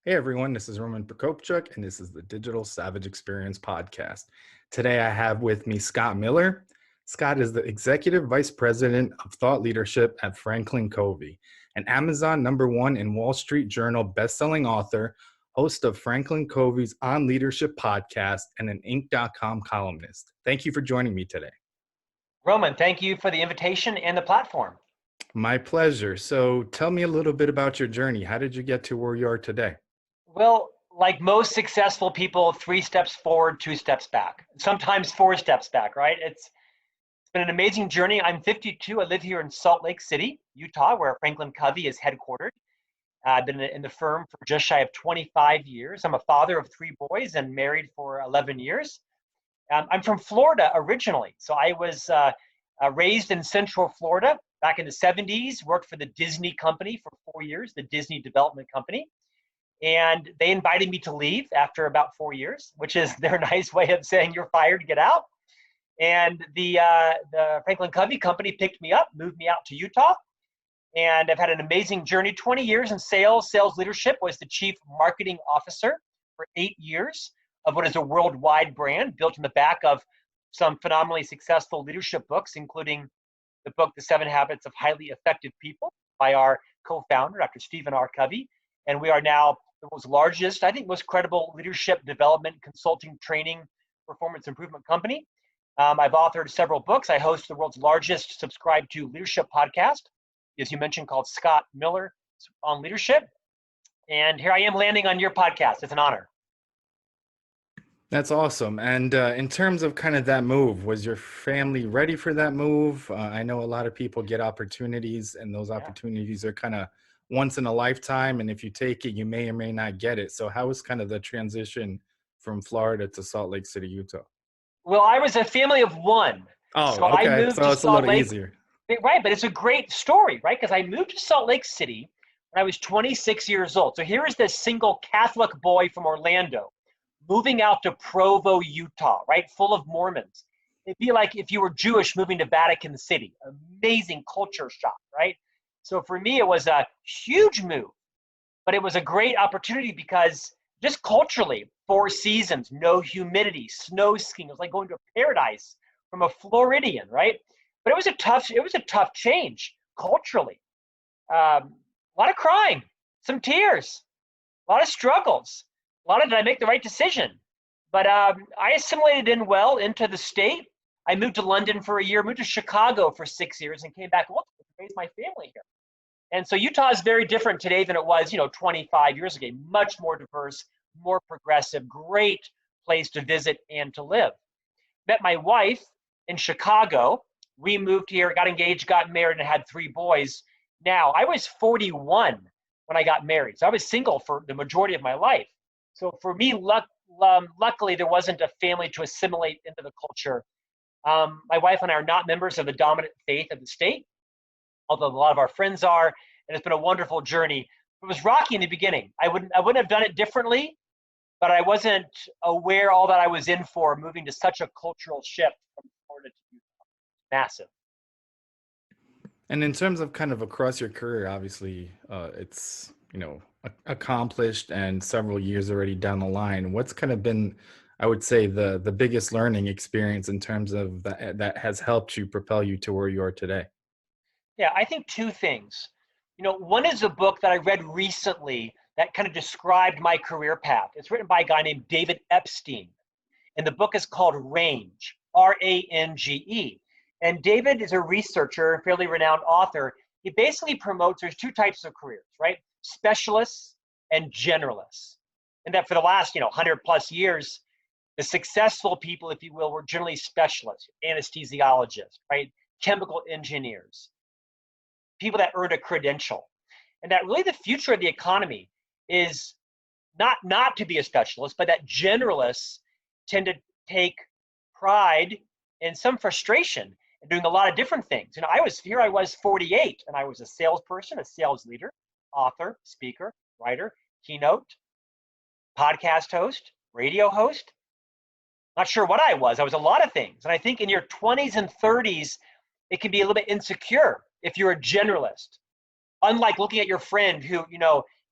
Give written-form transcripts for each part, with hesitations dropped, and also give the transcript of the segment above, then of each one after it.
Hey everyone, this is Roman Prokopchuk, and this is the Digital Savage Experience podcast. Today I have with me Scott Miller. Scott is the Executive Vice President of Thought Leadership at FranklinCovey, an Amazon #1 and Wall Street Journal bestselling author, host of FranklinCovey's On Leadership podcast, and an Inc.com columnist. Thank you for joining me today. Roman, thank you for the invitation and the platform. My pleasure. So tell me a little bit about your journey. How did you get to where you are today? Well, like most successful people, 3 steps forward, 2 steps back, sometimes 4 steps back, right? It's been an amazing journey. I'm 52. I live here in Salt Lake City, Utah, where FranklinCovey is headquartered. I've been in the firm for just shy of 25 years. I'm a father of 3 boys and married for 11 years. I'm from Florida originally. So I was raised in Central Florida back in the 70s, worked for the Disney company for 4 years, the Disney Development Company. And they invited me to leave after about 4 years, which is their nice way of saying you're fired, get out. And the FranklinCovey company picked me up, moved me out to Utah. And I've had an amazing journey, 20 years in sales leadership, was the chief marketing officer for 8 years of what is a worldwide brand built in the back of some phenomenally successful leadership books, including the book, The 7 Habits of Highly Effective People by our co-founder, Dr. Stephen R. Covey. And we are now the world's largest, I think, most credible leadership development, consulting, training, performance improvement company. I've authored several books. I host the world's largest subscribed to leadership podcast, as you mentioned, called Scott Miller on Leadership. And here I am landing on your podcast. It's an honor. That's awesome. And in terms of kind of that move, was your family ready for that move? I know a lot of people get opportunities, and those opportunities are kind of once in a lifetime. And if you take it, you may or may not get it. So how was kind of the transition from Florida to Salt Lake City, Utah? Well, I was a family of 1. Oh, So I okay. moved So to it's a Salt little Lake. easier. Right, but it's a great story, right? Because I moved to Salt Lake City when I was 26 years old. So here is this single Catholic boy from Orlando moving out to Provo, Utah, right? Full of Mormons. It'd be like if you were Jewish moving to Vatican City. Amazing culture shock, right? So for me, it was a huge move, but it was a great opportunity because just culturally, 4 seasons, no humidity, snow skiing. It was like going to a paradise from a Floridian, right? But it was a tough change culturally. A lot of crying, some tears, a lot of struggles, a lot of did I make the right decision? But I assimilated in well into the state. I moved to London for a year, moved to Chicago for 6 years, and came back to raise my family here. And so Utah is very different today than it was, 25 years ago. Much more diverse, more progressive, great place to visit and to live. Met my wife in Chicago. We moved here, got engaged, got married, and had 3 boys. Now, I was 41 when I got married. So I was single for the majority of my life. So for me, luckily, there wasn't a family to assimilate into the culture. My wife and I are not members of the dominant faith of the state, although a lot of our friends are, and it's been a wonderful journey. It was rocky in the beginning. I wouldn't have done it differently, but I wasn't aware all that I was in for moving to such a cultural shift from Florida to Utah. Massive. And in terms of kind of across your career, obviously, it's, accomplished and several years already down the line. What's kind of been, I would say, the biggest learning experience in terms of that has helped you propel you to where you are today? Yeah, I think 2 things. One is a book that I read recently that kind of described my career path. It's written by a guy named David Epstein, and the book is called Range, Range. And David is a researcher, a fairly renowned author. He basically promotes there's 2 types of careers, right? Specialists and generalists. And that for the last, 100 plus years, the successful people, if you will, were generally specialists, anesthesiologists, right? Chemical engineers, people that earned a credential. And that really the future of the economy is not to be a specialist, but that generalists tend to take pride and some frustration in doing a lot of different things. I was 48, and I was a salesperson, a sales leader, author, speaker, writer, keynote, podcast host, radio host. Not sure what I was. I was a lot of things. And I think in your 20s and 30s, it can be a little bit insecure if you're a generalist. Unlike looking at your friend who,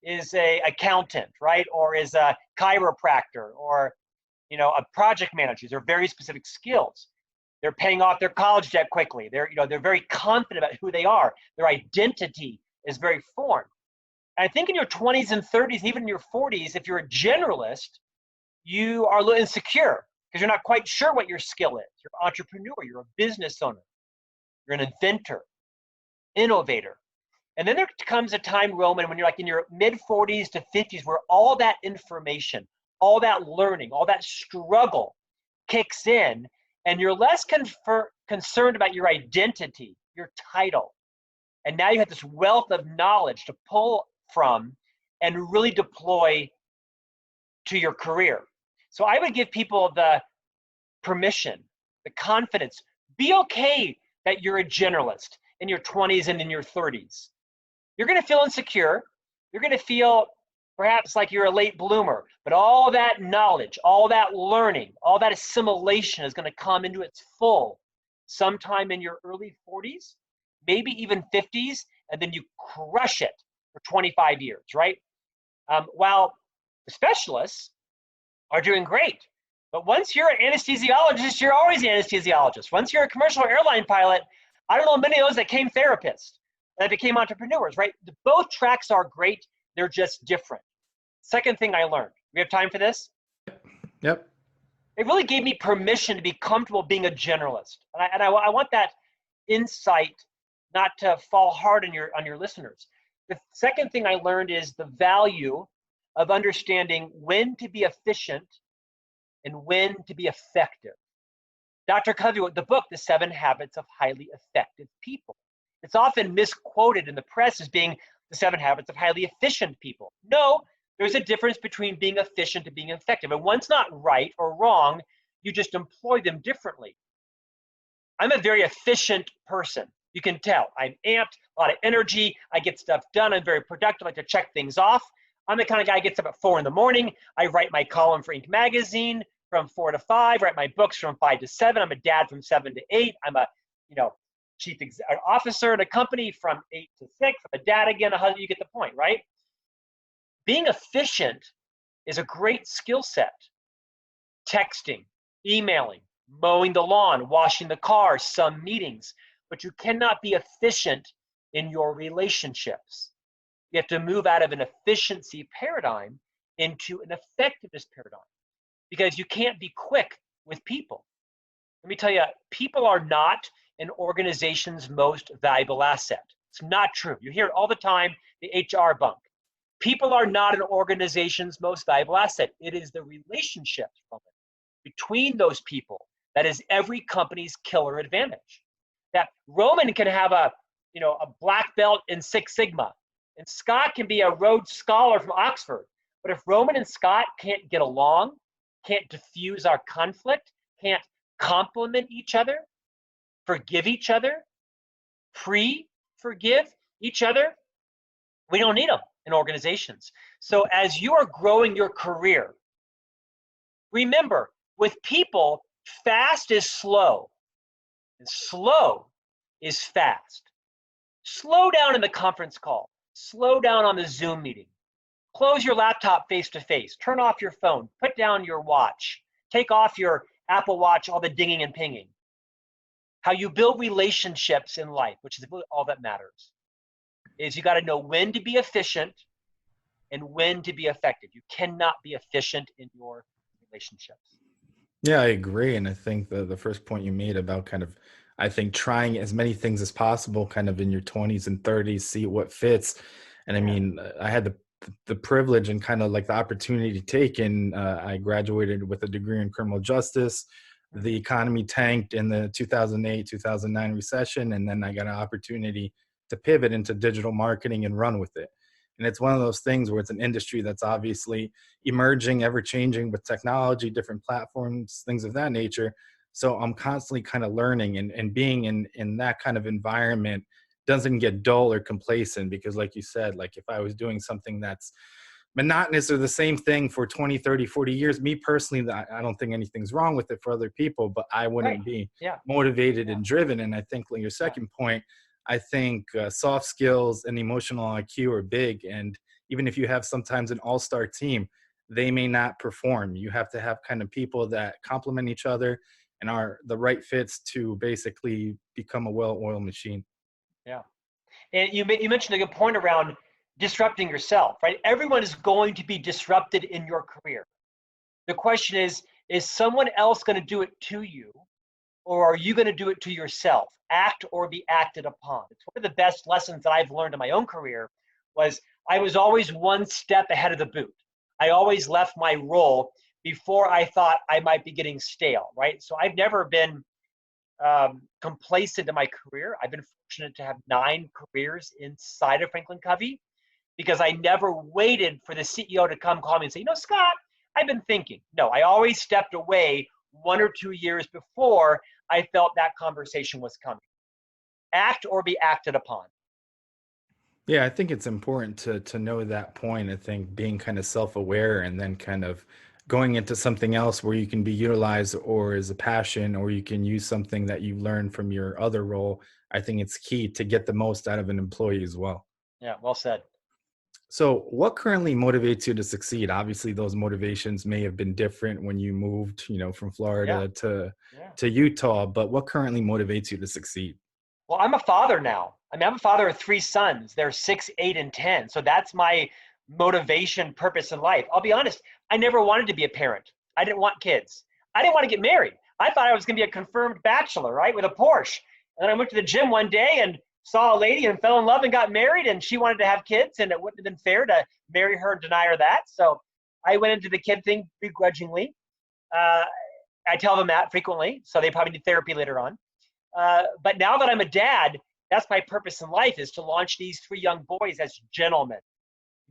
is a accountant, right? Or is a chiropractor, or a project manager. They're very specific skills. They're paying off their college debt quickly. They're very confident about who they are. Their identity is very formed. And I think in your 20s and 30s, even in your 40s, if you're a generalist, you are a little insecure because you're not quite sure what your skill is. You're an entrepreneur, you're a business owner, you're an inventor, innovator. And then there comes a time, Roman, when you're like in your mid 40s to 50s, where all that information, all that learning, all that struggle kicks in, and you're less concerned about your identity, your title. And now you have this wealth of knowledge to pull from and really deploy to your career. So I would give people the permission, the confidence. Be okay that you're a generalist in your 20s and in your 30s. You're going to feel insecure. You're going to feel perhaps like you're a late bloomer, but all that knowledge, all that learning, all that assimilation is going to come into its full sometime in your early 40s, maybe even 50s, and then you crush it for 25 years, right? While the specialists are doing great. But once you're an anesthesiologist, you're always an anesthesiologist. Once you're a commercial airline pilot, I don't know many of those that came therapists, that became entrepreneurs, right? Both tracks are great. They're just different. Second thing I learned, we have time for this? Yep. It really gave me permission to be comfortable being a generalist. And I want that insight not to fall hard on your listeners. The second thing I learned is the value of understanding when to be efficient and when to be effective. Dr. Covey wrote the book, The 7 Habits of Highly Effective People. It's often misquoted in the press as being the 7 habits of highly efficient people. No, there's a difference between being efficient and being effective. And one's not right or wrong, you just employ them differently. I'm a very efficient person. You can tell. I'm amped, a lot of energy. I get stuff done. I'm very productive. I like to check things off. I'm the kind of guy who gets up at 4 in the morning. I write my column for Inc. magazine from 4 to 5, write my books from 5 to 7. I'm a dad from 7 to 8. I'm a, chief officer in a company from 8 to 6. I'm a dad again, a husband. You get the point, right? Being efficient is a great skill set. Texting, emailing, mowing the lawn, washing the car, some meetings. But you cannot be efficient in your relationships. You have to move out of an efficiency paradigm into an effectiveness paradigm, because you can't be quick with people. Let me tell you, people are not an organization's most valuable asset. It's not true. You hear it all the time, the HR bunk. People are not an organization's most valuable asset. It is the relationships between those people that is every company's killer advantage. That Roman can have a black belt in Six Sigma, and Scott can be a Rhodes Scholar from Oxford. But if Roman and Scott can't get along, can't diffuse our conflict, can't complement each other, forgive each other, forgive each other, we don't need them in organizations. So as you are growing your career, remember, with people, fast is slow, and slow is fast. Slow down in the conference call. Slow down on the Zoom meeting. Close your laptop face to face. Turn off your phone. Put down your watch. Take off your Apple Watch, all the dinging and pinging. How you build relationships in life, which is all that matters, is you got to know when to be efficient and when to be effective. You cannot be efficient in your relationships. Yeah, I agree. And I think the first point you made about I think trying as many things as possible kind of in your 20s and 30s, see what fits. And I mean, I had the privilege and kind of like the opportunity to take in, I graduated with a degree in criminal justice. The economy tanked in the 2008, 2009 recession. And then I got an opportunity to pivot into digital marketing and run with it. And it's one of those things where it's an industry that's obviously emerging, ever changing with technology, different platforms, things of that nature. So I'm constantly kind of learning, and being in that kind of environment doesn't get dull or complacent, because like you said, like if I was doing something that's monotonous or the same thing for 20, 30, 40 years, me personally, I don't think anything's wrong with it for other people, but I wouldn't be motivated and driven. And I think your second point, I think soft skills and emotional IQ are big. And even if you have sometimes an all-star team, they may not perform. You have to have kind of people that complement each other and are the right fits to basically become a well-oiled machine. Yeah. And you mentioned a good point around disrupting yourself, right? Everyone is going to be disrupted in your career. The question is someone else going to do it to you, or are you going to do it to yourself? Act or be acted upon. It's one of the best lessons that I've learned in my own career was I was always one step ahead of the boot. I always left my role before I thought I might be getting stale, right? So I've never been complacent in my career. I've been fortunate to have 9 careers inside of FranklinCovey because I never waited for the CEO to come call me and say, Scott, I've been thinking. No, I always stepped away 1 or 2 years before I felt that conversation was coming. Act or be acted upon. Yeah, I think it's important to know that point. I think being kind of self-aware and then kind of going into something else where you can be utilized or as a passion, or you can use something that you learned from your other role. I think it's key to get the most out of an employee as well. Yeah, well said. So, what currently motivates you to succeed? Obviously, those motivations may have been different when you moved, from Yeah, Florida yeah. to Utah, but what currently motivates you to succeed? Well, I'm a father now. I mean, I'm a father of 3 sons. They're 6, 8, and 10. So that's my motivation, purpose in life. I'll be honest, I never wanted to be a parent. I didn't want kids. I didn't want to get married. I thought I was going to be a confirmed bachelor, right, with a Porsche. And then I went to the gym one day and saw a lady and fell in love and got married, and she wanted to have kids, and it wouldn't have been fair to marry her and deny her that. So I went into the kid thing begrudgingly. Uh, I tell them that frequently, so they probably need therapy later on. But now that I'm a dad, that's my purpose in life, is to launch these 3 young boys as gentlemen,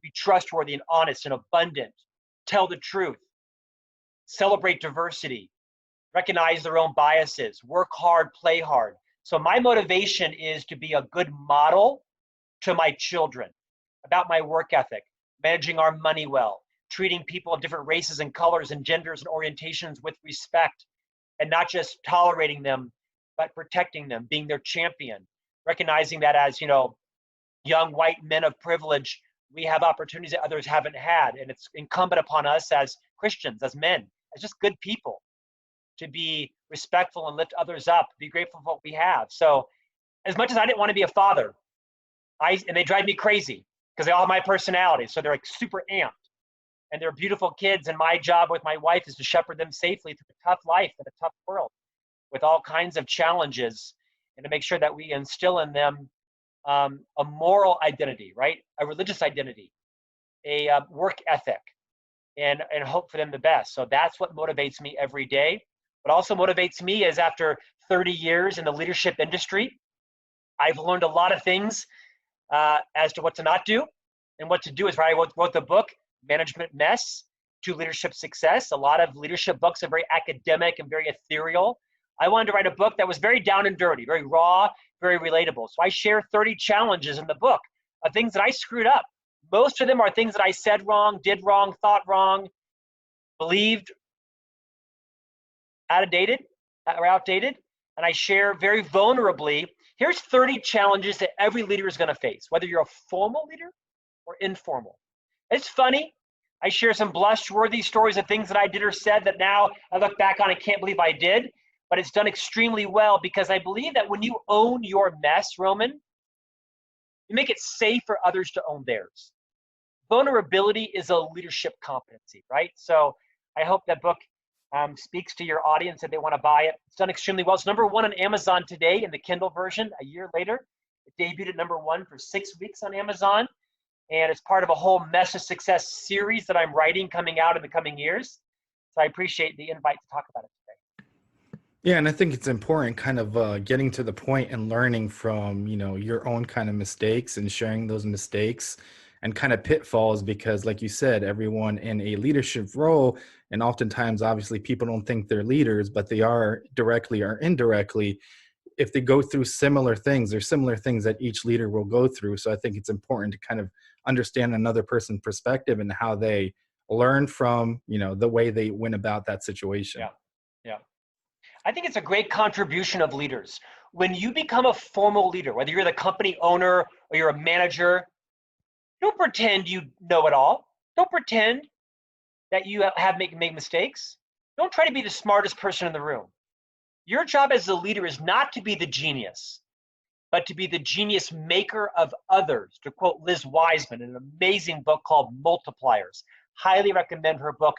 be trustworthy and honest and abundant, tell the truth, celebrate diversity, recognize their own biases, work hard, play hard. So my motivation is to be a good model to my children about my work ethic, managing our money well, treating people of different races and colors and genders and orientations with respect, and not just tolerating them, but protecting them, being their champion, recognizing that as, young white men of privilege, we have opportunities that others haven't had. And it's incumbent upon us as Christians, as men, as just good people, to be respectful and lift others up, be grateful for what we have. So as much as I didn't want to be a father, and they drive me crazy because they all have my personality. So they're like super amped, and they're beautiful kids. And my job with my wife is to shepherd them safely through a tough life and a tough world with all kinds of challenges, and to make sure that we instill in them a moral identity, right? A religious identity, a work ethic, and hope for them the best. So that's what motivates me every day. What also motivates me is after 30 years in the leadership industry, I've learned a lot of things as to what to not do and what to do. Is right. I wrote the book, Management Mess to Leadership Success. A lot of leadership books are very academic and very ethereal. I wanted to write a book that was very down and dirty, very raw, very relatable. So I share 30 challenges in the book of things that I screwed up. Most of them are things that I said wrong, did wrong, thought wrong, believed outdated, and I share very vulnerably, here's 30 challenges that every leader is going to face, whether you're a formal leader or informal. It's funny. I share some blush-worthy stories of things that I did or said that now I look back on and can't believe I did, but it's done extremely well because I believe that when you own your mess, Roman, you make it safe for others to own theirs. Vulnerability is a leadership competency, right? So I hope that book speaks to your audience if they want to buy it. It's done extremely well. It's #1 on Amazon today in the Kindle version. A year later, it debuted at #1 for 6 weeks on Amazon. And it's part of a whole Mess of Success series that I'm writing coming out in the coming years. So I appreciate the invite to talk about it today. Yeah, and I think it's important kind of getting to the point and learning from, your own kind of mistakes and sharing those mistakes and kind of pitfalls, because like you said, everyone in a leadership role, and oftentimes obviously people don't think they're leaders, but they are directly or indirectly. If they go through similar things, there's similar things that each leader will go through. So I think it's important to kind of understand another person's perspective and how they learn from, the way they went about that situation. Yeah, yeah. I think it's a great contribution of leaders. When you become a formal leader, whether you're the company owner or you're a manager, Don't pretend you know it all. Don't pretend that you have made mistakes. Don't try to be the smartest person in the room. Your job as a leader is not to be the genius, but to be the genius maker of others. To quote Liz Wiseman in an amazing book called Multipliers. Highly recommend her book,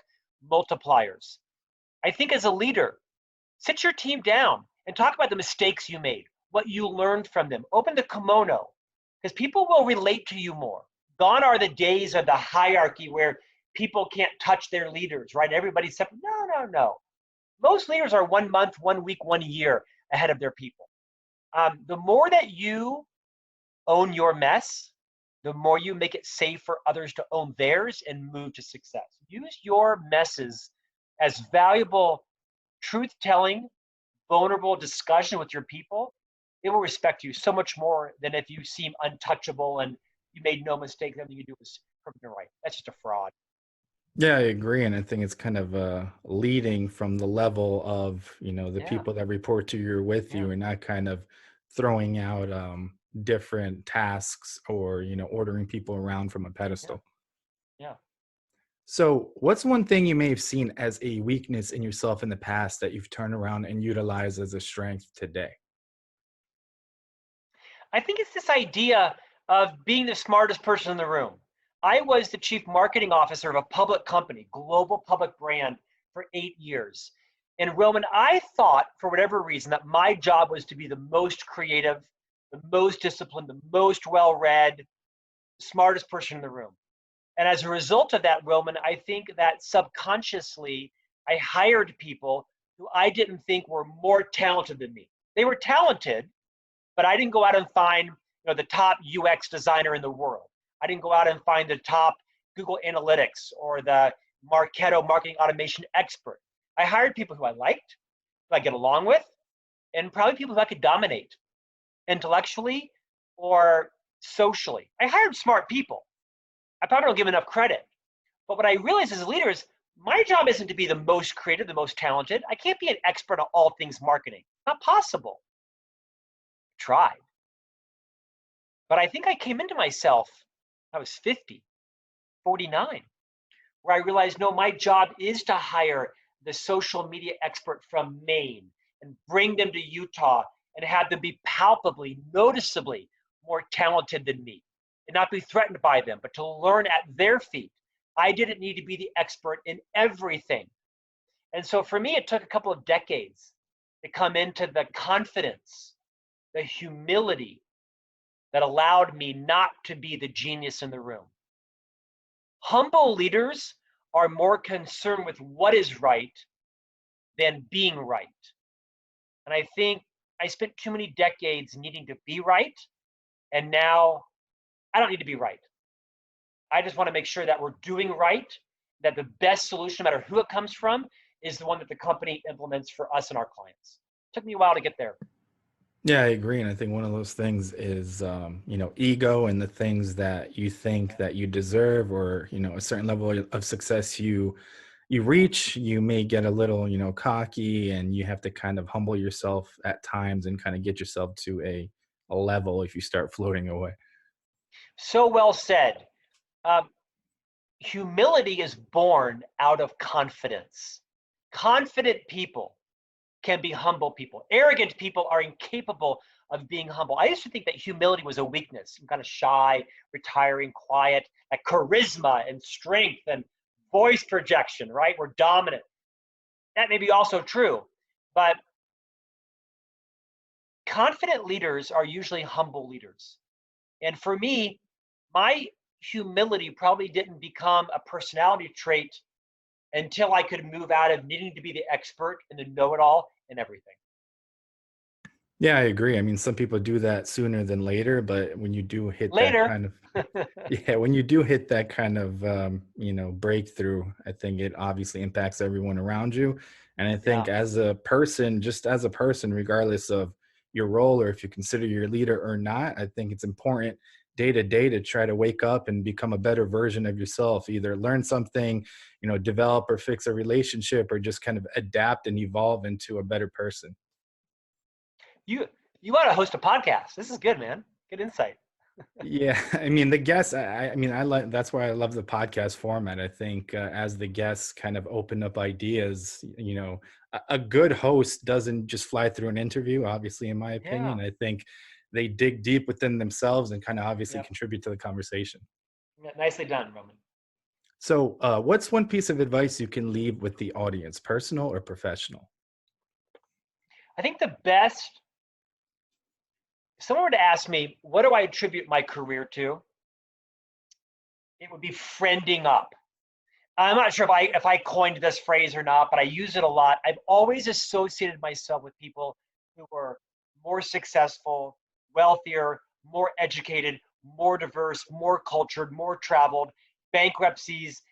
Multipliers. I think as a leader, sit your team down and talk about the mistakes you made, what you learned from them. Open the kimono, because people will relate to you more. Gone are the days of the hierarchy where people can't touch their leaders, right? Everybody's separate. No. Most leaders are 1 month, 1 week, 1 year ahead of their people. The more that you own your mess, the more you make it safe for others to own theirs and move to success. Use your messes as valuable truth-telling, vulnerable discussion with your people. They will respect you so much more than if you seem untouchable and you made no mistake. Everything you do was perfect and right. That's just a fraud. Yeah, I agree. And I think it's kind of leading from the level of, the Yeah, people that report to you or with yeah, you, and not kind of throwing out different tasks or, ordering people around from a yeah, pedestal. yeah. So, what's one thing you may have seen as a weakness in yourself in the past that you've turned around and utilized as a strength today? I think it's this idea of being the smartest person in the room. I was the chief marketing officer of a public company, global public brand, for 8 years. And Roman, I thought, for whatever reason, that my job was to be the most creative, the most disciplined, the most well read, smartest person in the room. And as a result of that, Roman, I think that subconsciously I hired people who I didn't think were more talented than me. They were talented, but I didn't go out and find the top UX designer in the world. I didn't go out and find the top Google Analytics or the Marketo marketing automation expert. I hired people who I liked, who I get along with, and probably people who I could dominate intellectually or socially. I hired smart people. I probably don't give enough credit. But what I realized as a leader is my job isn't to be the most creative, the most talented. I can't be an expert on all things marketing. Not possible. Tried. But I think I came into myself, I was 50, 49, where I realized, no, my job is to hire the social media expert from Maine and bring them to Utah and have them be palpably, noticeably more talented than me and not be threatened by them, but to learn at their feet. I didn't need to be the expert in everything. And so for me, it took a couple of decades to come into the confidence, the humility that allowed me not to be the genius in the room. Humble leaders are more concerned with what is right than being right. And I think I spent too many decades needing to be right, and now I don't need to be right. I just want to make sure that we're doing right, that the best solution, no matter who it comes from, is the one that the company implements for us and our clients. It took me a while to get there. Yeah, I agree. And I think one of those things is, ego and the things that you think Yeah, that you deserve, or, a certain level of success you yeah. reach, you may get a little, cocky, and you have to kind of humble yourself at times and kind of get yourself to a level if you start floating away. So well said. Um, Humility is born out of confidence. Confident people can be humble people. Arrogant people are incapable of being humble. I used to think that humility was a weakness. I'm kind of shy, retiring, quiet, like charisma and strength and voice projection, right? We're dominant. That may be also true, but confident leaders are usually humble leaders. And for me, my humility probably didn't become a personality trait until I could move out of needing to be the expert and the know-it-all in everything. Yeah, I agree. I mean, some people do that sooner than later, but when you do hit that Later, kind of yeah, when you do hit that kind of breakthrough, I think it obviously impacts everyone around you. And I yeah. think as a person, just as a person, regardless of your role or if you consider your leader or not, I think it's important day to day to try to wake up and become a better version of yourself. Either learn something, develop or fix a relationship, or just kind of adapt and evolve into a better person. You you ought to host a podcast. This is good, man. Good insight. Yeah, I mean the guests. I mean, I like that's why I love the podcast format. I think as the guests kind of open up ideas, a good host doesn't just fly through an interview. Obviously, in my Yeah. opinion, I think they dig deep within themselves and kind of obviously Yep. contribute to the conversation. Yeah, nicely done, Roman. So, what's one piece of advice you can leave with the audience, personal or professional? I think the best, if someone were to ask me, what do I attribute my career to? It would be friending up. I'm not sure if I coined this phrase or not, but I use it a lot. I've always associated myself with people who were more successful, wealthier, more educated, more diverse, more cultured, more traveled, bankruptcies,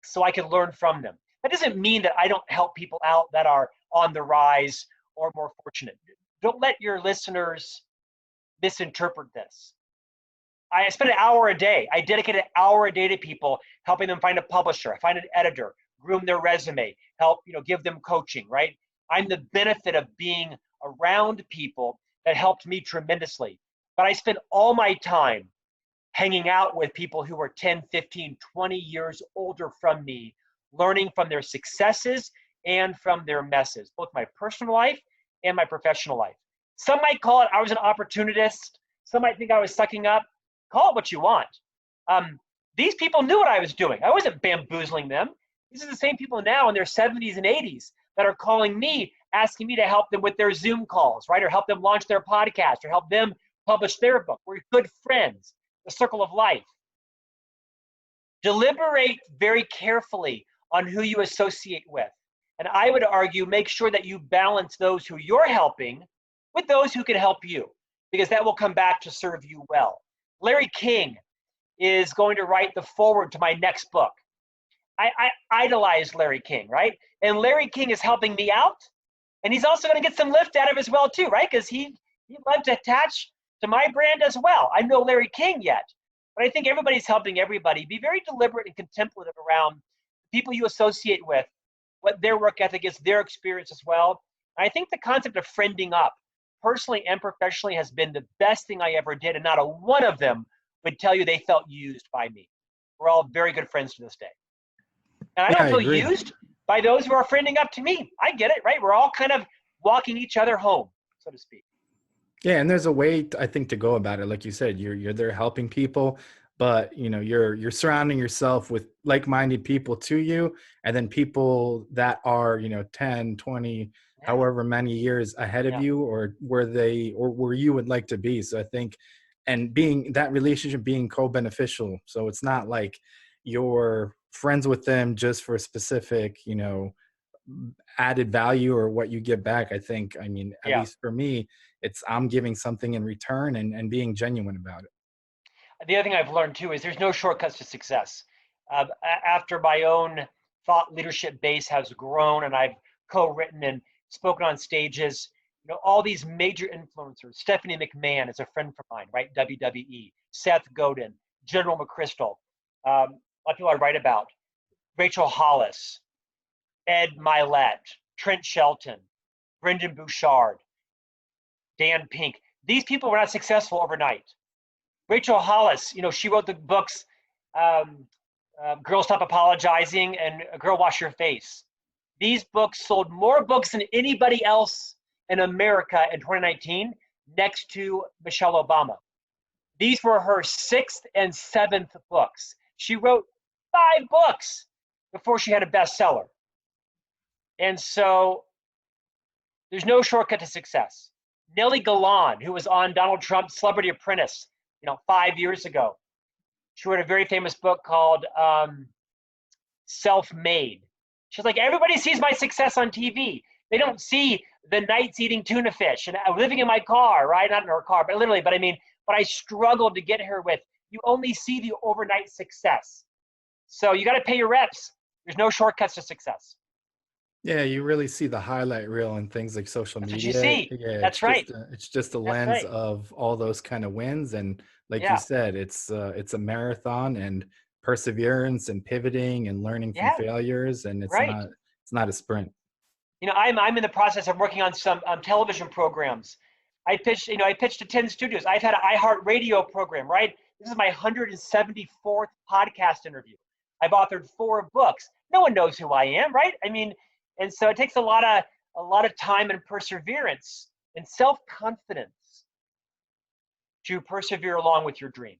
so I can learn from them. That doesn't mean that I don't help people out that are on the rise or more fortunate. Don't let your listeners misinterpret this. I spend an hour a day. I dedicate an hour a day to people, helping them find a publisher, find an editor, groom their resume, help, give them coaching, right? I'm the benefit of being around people that helped me tremendously. But I spend all my time hanging out with people who are 10, 15, 20 years older from me, learning from their successes and from their messes, both my personal life and my professional life. Some might call it I was an opportunist. Some might think I was sucking up. Call it what you want. Um, these people knew what I was doing. I wasn't bamboozling them. These are the same people now in their 70s and 80s that are calling me, asking me to help them with their Zoom calls, right? Or help them launch their podcast or help them publish their book. We're good friends, the circle of life. Deliberate very carefully on who you associate with. And I would argue, make sure that you balance those who you're helping with those who can help you, because that will come back to serve you well. Larry King is going to write the foreword to my next book. I idolize Larry King, right? And Larry King is helping me out, and he's also going to get some lift out of as well too, right? Because he'd love to attach to my brand as well. I'm no Larry King yet, but I think everybody's helping everybody. Be very deliberate and contemplative around people you associate with, what their work ethic is, their experience as well. And I think the concept of friending up, personally and professionally, has been the best thing I ever did, and not a one of them would tell you they felt used by me. We're all very good friends to this day. And I Yeah, don't I feel agree. used by those who are friending up to me. I get it, right? We're all kind of walking each other home, so to speak. Yeah, and there's a way I think to go about it. Like you said, you're there helping people, but you're surrounding yourself with like-minded people to you, and then people that are 10, 20, Yeah, however many years ahead of yeah, you, or where you would like to be. So I think, and being that relationship being co-beneficial. So it's not like you're friends with them just for a specific added value or what you give back. I think, I mean, at yeah. least for me, it's I'm giving something in return and being genuine about it. The other thing I've learned too is there's no shortcuts to success. After my own thought leadership base has grown and I've co-written and spoken on stages, all these major influencers. Stephanie McMahon is a friend of mine, right? WWE. Seth Godin, General McChrystal. A lot of people I write about. Rachel Hollis, Ed Milet, Trent Shelton, Brendan Bouchard, Dan Pink. These people were not successful overnight. Rachel Hollis, she wrote the books Girl Stop Apologizing and Girl Wash Your Face. These books sold more books than anybody else in America in 2019, next to Michelle Obama. These were her sixth and seventh books. She wrote 5 books before she had a bestseller. And so there's no shortcut to success. Nellie Galan, who was on Donald Trump's Celebrity Apprentice, 5 years ago, she wrote a very famous book called Self-Made. She's like, everybody sees my success on TV. They don't see the nights eating tuna fish and living in my car, right? Not in her car, but literally. But I mean, but I struggled to get her with, you only see the overnight success. So you got to pay your reps. There's no shortcuts to success. Yeah, you really see the highlight reel and things like social That's what you media. see. Yeah, That's right. it's just a That's lens right. of all those kind of wins. And like you Yeah. said, it's a marathon and perseverance and pivoting and learning from Yeah. failures. And Right. it's not a sprint. I'm in the process of working on some television programs. I pitched to 10 studios. I've had an iHeartRadio program, right? This is my 174th podcast interview. I've authored 4 books. No one knows who I am, right? I mean, and so it takes a lot of time and perseverance and self-confidence to persevere along with your dream.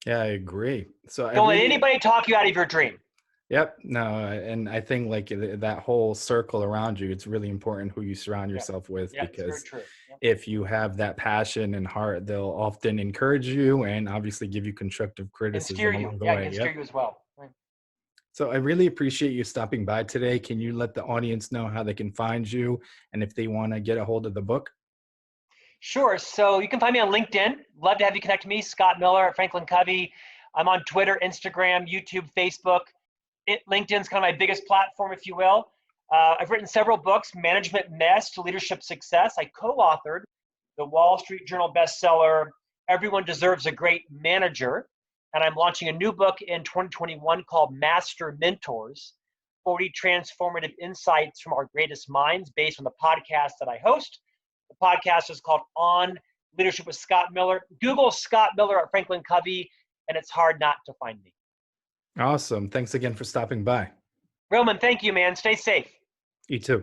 Yeah, I agree. So Don't let anybody talk you out of your dream. Yep. No, and I think like that whole circle around you, it's really important who you surround yourself with, Yeah, it's very because true. Yeah. if you have that passion and heart, they'll often encourage you and obviously give you constructive And steer criticism you. along the Yeah, way. can steer Yep. you as well. Right. So I really appreciate you stopping by today. Can you let the audience know how they can find you and if they want to get a hold of the book? Sure. So you can find me on LinkedIn. Love to have you connect to me, Scott Miller at FranklinCovey. I'm on Twitter, Instagram, YouTube, Facebook. LinkedIn's kind of my biggest platform, if you will. I've written several books, Management Mess to Leadership Success. I co-authored the Wall Street Journal bestseller, Everyone Deserves a Great Manager. And I'm launching a new book in 2021 called Master Mentors, 40 Transformative Insights from Our Greatest Minds, based on the podcast that I host. The podcast is called On Leadership with Scott Miller. Google Scott Miller at FranklinCovey, and it's hard not to find me. Awesome. Thanks again for stopping by. Roman, thank you, man. Stay safe. You too.